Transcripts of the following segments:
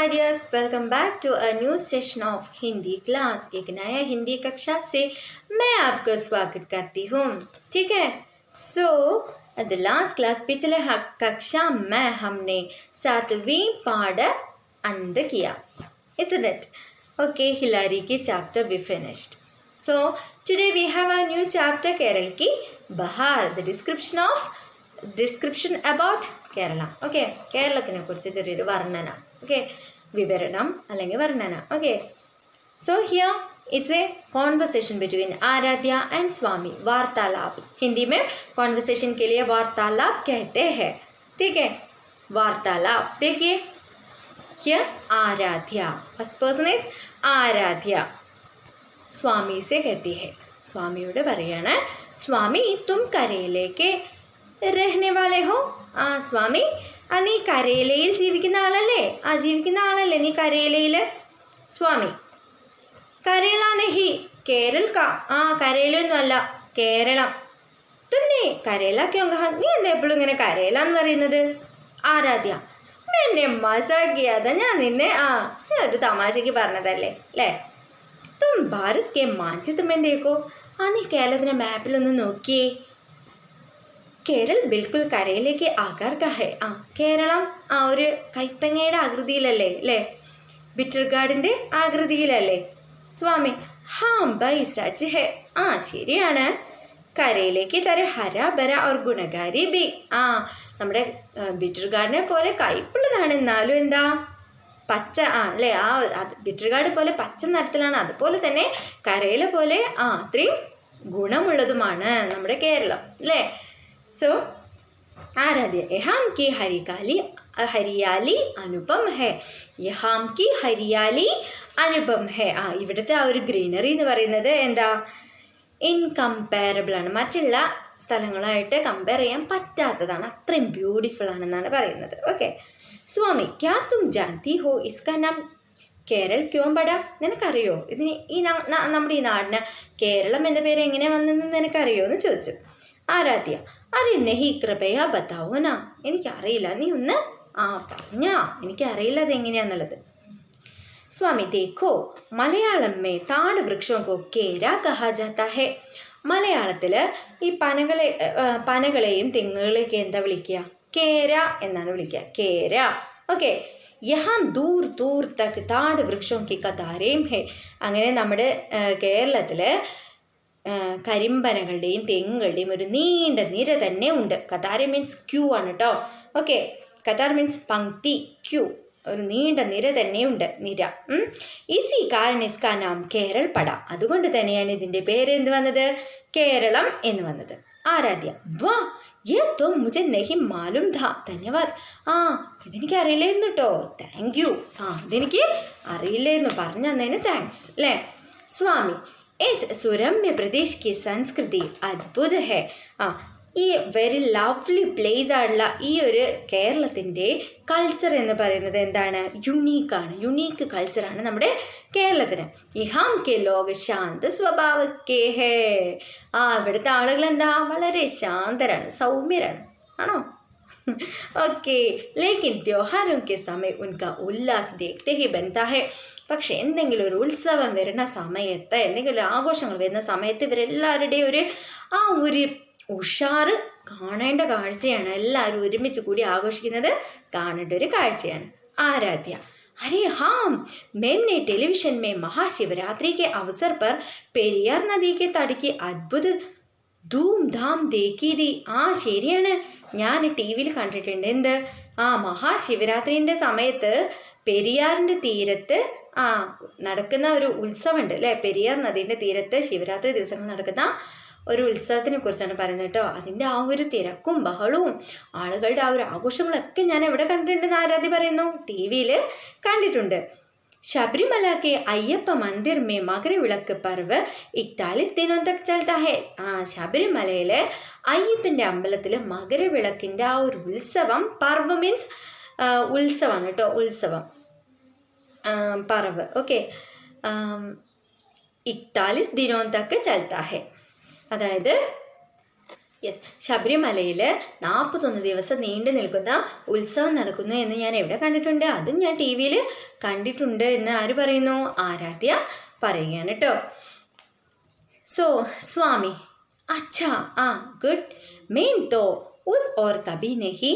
Hi dears, welcome back to a new session of Hindi class. एक नया हिंदी कक्षा से मैं आपको स्वागत करती हूँ। ठीक है, सो द लास्ट क्लास पिछले कक्षा में हमने 7वीं पाठ अंत किया, isn't it? Okay, हिलारी की chapter we finished. So today we have a new chapter, Kerala की बहार, the description about കേരള. ഓക്കെ, കേരളത്തിനെ കുറിച്ച് ചെറിയൊരു വർണ്ണന, ഓക്കെ, വിവരണം അല്ലെങ്കിൽ വർണ്ണന. Okay, so here it's a conversation between Aaradhya and Swami, वार्तालाप. हिंदी में कॉन्वर्सेशन के लिए वार्तालाप कहते हैं. ठीक है, वार्तालाप. देखिए here Aaradhya, first person is Aaradhya, Swami से कहती है. स्वामियोട് പറയാണ്, स्वामी तुम करेले के रहने वाले हो. ആ സ്വാമി, ആ നീ കരേലയിൽ ജീവിക്കുന്ന ആളല്ലേ? ആ ജീവിക്കുന്ന ആളല്ലേ നീ കരേലയിൽ? സ്വാമി, കരേല നഹി കേരൾ കാ. ആ കരേലൊന്നും അല്ല, കേരളം. തുന്നെ കരേല ക്യോ കഹാ? നീ എന്താ എപ്പോഴും ഇങ്ങനെ കരേല എന്ന് പറയുന്നത്? ആരാധ്യ, എന്നെ മസാക്കിയാതാ, ഞാൻ നിന്നെ ഒരു തമാശയ്ക്ക് പറഞ്ഞതല്ലേ അല്ലേ? തും ഭാരത് കെ മാഞ്ചിത്രം എന്തേക്കോ. ആ നീ കേരളത്തിൻ്റെ മാപ്പിലൊന്ന് നോക്കിയേ. കേരൾ ബിൽക്കുൽ കരയിലേക്ക് ആകാർ കഹേ. ആ കേരളം ആ ഒരു കൈപ്പങ്ങയുടെ ആകൃതിയിലല്ലേ അല്ലേ? ബിറ്റർഗാർഡിൻ്റെ ആകൃതിയിലല്ലേ? സ്വാമി, ഹാം ബൈ സച്ച് ഹേ. ആ ശരിയാണ്, കരയിലേക്ക് തര ഹരാബര और ഗുണകാരി ബി. ആ നമ്മുടെ ബിറ്റർഗാർഡിനെ പോലെ കയ്പുള്ളതാണ്, എന്നാലും എന്താ പച്ച അല്ലേ? ആ ബിറ്റർഗാർഡ് പോലെ പച്ച നിറത്തിലാണ്, അതുപോലെ തന്നെ കരയില പോലെ അത്രയും ഗുണമുള്ളതുമാണ് നമ്മുടെ കേരളം അല്ലേ? सो आराध्य, यहाँ की हरियाली अनुपम है. यहाँ की हरियाली അനുപം ഹേ. ഇവിടുത്തെ ആ ഒരു ഗ്രീനറി എന്ന് പറയുന്നത് എന്താ, ഇൻകമ്പയറബിൾ ആണ്, മറ്റുള്ള സ്ഥലങ്ങളായിട്ട് കമ്പയർ ചെയ്യാൻ പറ്റാത്തതാണ്, അത്രയും ബ്യൂട്ടിഫുൾ ആണെന്നാണ് പറയുന്നത്. ഓക്കെ, സ്വാമി, ക്യാ തും ജാൻതി ഹോ ഇസ്കാ നാം കേരൾ ക്യോം പടാ? നിനക്കറിയോ ഇതിന് നമ്മുടെ ഈ നാടിന് കേരളം എന്ന പേര് എങ്ങനെ വന്നെന്ന് നിനക്കറിയോ എന്ന് ചോദിച്ചു. ആരാധ്യ, അരെ നെഹി കൃപയാ ബത്താവോ നാ. എനിക്കറിയില്ല, നീ ഒന്ന് പറഞ്ഞാ, എനിക്കറിയില്ല അതെങ്ങനെയാന്നുള്ളത്. സ്വാമി, ദേഖോ മലയാളം മേ താട് വൃക്ഷോ കോ കേര കഹാ ജാതാ ഹെ. മലയാളത്തിൽ ഈ പനകളെയും തെങ്ങുകളെയൊക്കെ എന്താ വിളിക്കുക? കേര എന്നാണ് വിളിക്കുക, കേര. ഓക്കെ, യഹാം ദൂർ ദൂർ തക് താട് വൃക്ഷോ കി കതാരേം ഹെ. അങ്ങനെ നമ്മുടെ കേരളത്തിൽ കരിമ്പനകളുടെയും തെങ്ങുകളുടെയും ഒരു നീണ്ട നിര തന്നെ ഉണ്ട്. കതാര മീൻസ് ക്യൂ ആണ് കേട്ടോ. ഓക്കെ, കതാർ മീൻസ് പങ്ക്തി, ക്യൂ, ഒരു നീണ്ട നിര തന്നെയുണ്ട്, നിര. ഇസി കാരണം ഇസ്കാ നാം കേരൾ പട. അതുകൊണ്ട് തന്നെയാണ് ഇതിൻ്റെ പേര് എന്ത് വന്നത്? കേരളം എന്ന് വന്നത്. ആരാധ്യ, വാ യേ തോ മുझे नहीं मालूम था, ധന്യവാദ്. ഇതെനിക്ക് അറിയില്ലായിരുന്നു കേട്ടോ, താങ്ക് യു. ഇതെനിക്ക് അറിയില്ലായിരുന്നു, പറഞ്ഞു തന്നതിന് താങ്ക്സ് അല്ലേ? സ്വാമി, इस सुरम्य प्रदेश की संस्कृति अद्भुत है. ഈ വെരി ലവ്ലി പ്ലേസ് ആയിട്ടുള്ള ഈ ഒരു കേരളത്തിൻ്റെ കൾച്ചർ എന്ന് പറയുന്നത് എന്താണ്? യുണീക്കാണ്, യുണീക്ക് കൾച്ചറാണ് നമ്മുടെ കേരളത്തിന്. ഇഹാം കെ ലോക ശാന്ത സ്വഭാവ കെ ഹേ. ഇവിടുത്തെ ആളുകൾ എന്താ, വളരെ ശാന്തരാണ്, സൗമ്യരാണ്, ആണോ? ഓക്കെ, ലേക്കിൻ ത്യോഹാരോं के समय उनका उल्लास देखते ही बनता है. പക്ഷെ എന്തെങ്കിലും ഒരു ഉത്സവം വരുന്ന സമയത്ത്, എന്തെങ്കിലും ഒരു ആഘോഷങ്ങൾ വരുന്ന സമയത്ത് ഇവരെല്ലാവരുടെയും ഒരു ഉഷാറ് കാണേണ്ട കാഴ്ചയാണ്. എല്ലാവരും ഒരുമിച്ച് കൂടി ആഘോഷിക്കുന്നത് കാണേണ്ട ഒരു കാഴ്ചയാണ്. ആരാധ്യ, अरे हाँ, मैम ने टेलीविजन में महाशिवरात्रि के अवसर पर पेरियार नदी के तट की अद्भुत ധൂംധാം ദേക്കീതി. ശരിയാണ്, ഞാൻ ടി വിയിൽ കണ്ടിട്ടുണ്ട്. എന്ത്? മഹാശിവരാത്രിൻ്റെ സമയത്ത് പെരിയാറിൻ്റെ തീരത്ത് നടക്കുന്ന ഒരു ഉത്സവമുണ്ട് അല്ലേ? പെരിയാർ നദീൻ്റെ തീരത്ത് ശിവരാത്രി ദിവസങ്ങൾ നടക്കുന്ന ഒരു ഉത്സവത്തിനെ കുറിച്ചാണ് പറയുന്നത് കേട്ടോ. അതിൻ്റെ ആ ഒരു തിരക്കും ബഹളവും ആളുകളുടെ ആ ഒരു ആഘോഷങ്ങളൊക്കെ ഞാൻ എവിടെ കണ്ടിട്ടുണ്ടെന്ന് ആരാധ്യ പറയുന്നു, ടി വിയിൽ കണ്ടിട്ടുണ്ട്. ശബരിമല के अय्यप्पा मंदिर में मकर विളക്ക് पर्व 41 दिनों तक चलता है. ശബരിമലയിൽ അയ്യപ്പൻ്റെ അമ്പലത്തിൽ മകരവിളക്കിൻ്റെ ആ ഒരു ഉത്സവം, പർവ് മീൻസ് ഉത്സവമാണ് കേട്ടോ, ഉത്സവം, പർവ്. ഓക്കെ, 41 दिनों तक चलता है, അതായത് യെസ്, ശബരിമലയിൽ 41 ദിവസം നീണ്ടു നിൽക്കുന്ന ഉത്സവം നടക്കുന്നു എന്ന് ഞാൻ എവിടെ കണ്ടിട്ടുണ്ട്? അതും ഞാൻ ടി വിയിൽ കണ്ടിട്ടുണ്ട് എന്ന് ആര് പറയുന്നു? ആരാധ്യ പറയുകയാണ് കേട്ടോ. സോ സ്വാമി, അച്ഛാ, ഗുഡ്. മെയിൻ തോ ഉസ് ഓർ കബി നഹി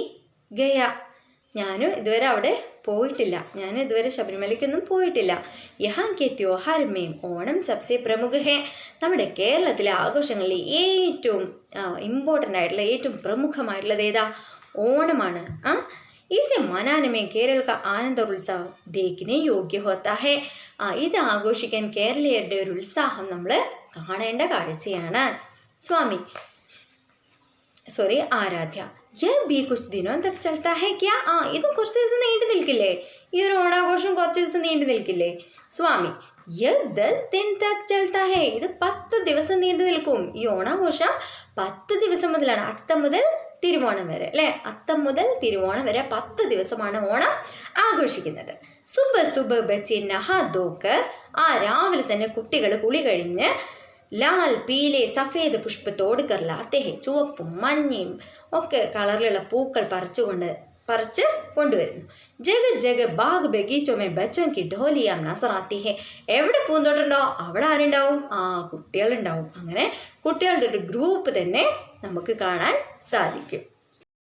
ഗയ. ഞാനും ഇതുവരെ അവിടെ പോയിട്ടില്ല, ഞാൻ ഇതുവരെ ശബരിമലയ്ക്കൊന്നും പോയിട്ടില്ല. യഹാ കെ ത്യോഹാർ മേം ഓണം സബ്സെ പ്രമുഖ ഹേ. നമ്മുടെ കേരളത്തിലെ ആഘോഷങ്ങളിൽ ഏറ്റവും ഇമ്പോർട്ടൻ്റ് ആയിട്ടുള്ള, ഏറ്റവും പ്രമുഖമായിട്ടുള്ളത് ഏതാ? ഓണമാണ്. इसे मनाने में केरल का आनंद और उत्साह देखने योग्य होता है. ഇത് ആഘോഷിക്കാൻ കേരളീയരുടെ ഒരു ഉത്സാഹം നമ്മൾ കാണേണ്ട കാഴ്ചയാണ്. സ്വാമി, ആരാധ്യ, യഹ് ഭി കുച്ച് ദിനോ തക് ചൽത്താ ഹൈ ക്യാ? ഇതും കുറച്ച് ദിവസം നീണ്ടു നിൽക്കില്ലേ? ഈ ഒരു ഓണാഘോഷം കുറച്ച് ദിവസം നീണ്ടു നിൽക്കില്ലേ? സ്വാമി, യഹ് 10 ദിൻ തക് ചൽത്താ ഹൈ. ഇത് 10 ദിവസം നീണ്ടു നിൽക്കും. ഈ ഓണാഘോഷം 10 ദിവസം മുതലാണ്, അത്തം മുതൽ തിരുവോണം വരെ, അല്ലേ? അത്തം മുതൽ തിരുവോണം വരെ 10 ദിവസമാണ് ഓണം ആഘോഷിക്കുന്നത്. സുബ ബച്ചി നഹാ ധോക്കർ. രാവിലെ തന്നെ കുട്ടികൾ കുളി കഴിഞ്ഞ് ലാൽ പീലെ സഫേദ് പുഷ്പത്തോട് കർലാത്തെ ഹെ, ചുവപ്പും മഞ്ഞയും ഒക്കെ കളറിലുള്ള പൂക്കൾ പറിച്ച് കൊണ്ടുവരുന്നു. ജഗ ജഗ ബാഗ് ബഗീച്ചോമേ ബച്ചോങ്കി ഢോലിയാം നസറാത്തി ഹെ. എവിടെ പൂന്തോട്ടുണ്ടോ അവിടെ ആരുണ്ടാവും? കുട്ടികളുണ്ടാവും. അങ്ങനെ കുട്ടികളുടെ ഒരു ഗ്രൂപ്പ് തന്നെ നമുക്ക് കാണാൻ സാധിക്കും.